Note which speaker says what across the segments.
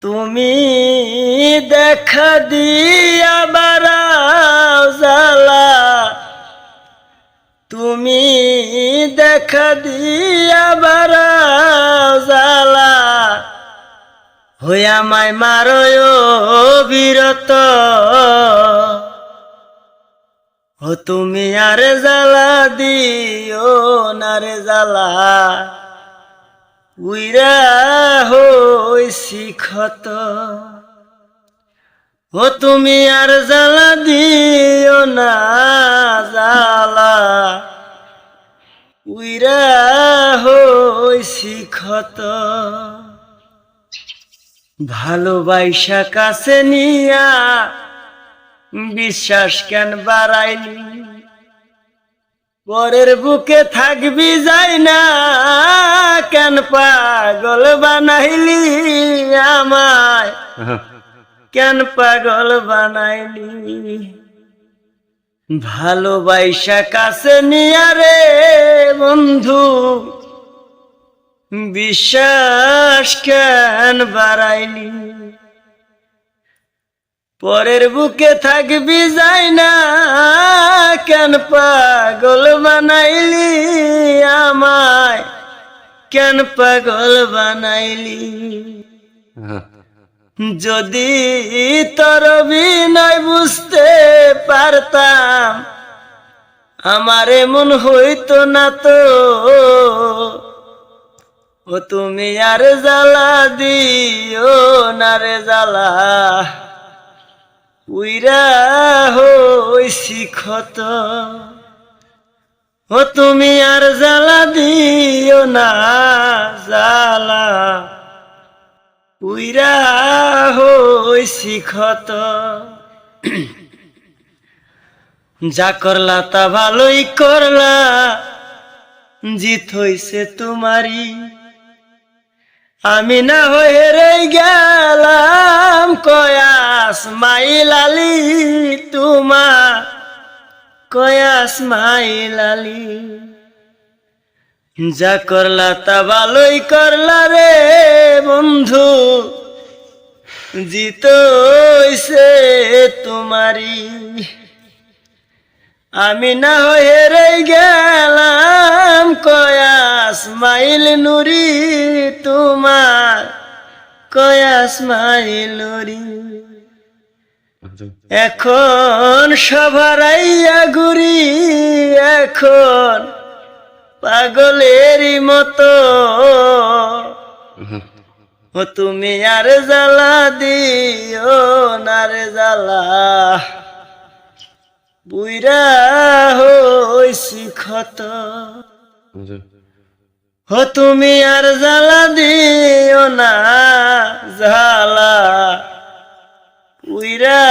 Speaker 1: তুমি দেখা দিয়া বারাও জ্বালা, তুমি দেখা দিয়া বারাও জ্বালা, হইয়া মায় মারয় বিরত। ও তুমি আরে জ্বালা দিও না রে জ্বালা, উইরা হইছি ক্ষত। ও তুমি আর জ্বালা দিও না জ্বালা, উইরা হইছি ক্ষত। ভালোবাসা কাছে নিয়া বিশ্বাস কেন বাড়াইলি, পরের বুকে থাকবি যাই না কেন পাগল বানাইলি আমায়, কেন পাগল বানাইলি। ভালোবাসা কাছে নিয়া রে বন্ধু বিশ্বাস কেন বাড়াইলি, পরের বুকে থাকবি যাই না কেন পাগল বানাইলি আমায়, কেন পাগল বানাইলি। যদি তোর বিনয় বুঝতে পারতাম আমার এমন হইতো না তো। ও তুমি আর জ্বালা দিও না রে জ্বালা, উইরা হইছি ক্ষত। ও তুমি আর জ্বালা দিও না জ্বালা, উইরা হইছি ক্ষত। যা করলা তা ভালোই করলা, জিত হইছে তোমারি। আমি না হয়ে রে গেলাম কয়াস মাইলালি তোমার, কয়াস মাইলালি। যা করলা তা ভালোই করলা রে বন্ধু, জিত হইছে তোমারি। আমি না হয়ে রে গেলাম কয়াস মাইল নুরি তোমার, কয়াস মাইল নুরি। এখন সভারাইয়া ঘুরি এখন পাগলেরই মতো। ও তুমি আর জ্বালা দিও না রে জ্বালা, বুইরা হইছি ক্ষত। ও তুমি আর জ্বালা দিও না জ্বালা, উইরা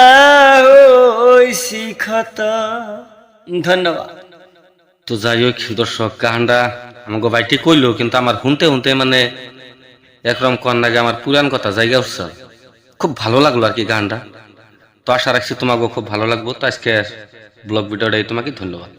Speaker 1: হইছি ক্ষত। ধন্যবাদ।
Speaker 2: তো যাই হোক দর্শক, গানটা আমাকে বাইটি কইলো কিন্তু আমার শুনতে শুনতে মানে একরকম কন্যাকে আমার পুরান কথা জায়গা উঠছে, খুব ভালো লাগলো আর কি গানটা। তো আশা রাখছি তোমাকে খুব ভালো লাগবো। তো আজকে ব্লগ ভিডিওটাই তোমাকে ধন্যবাদ।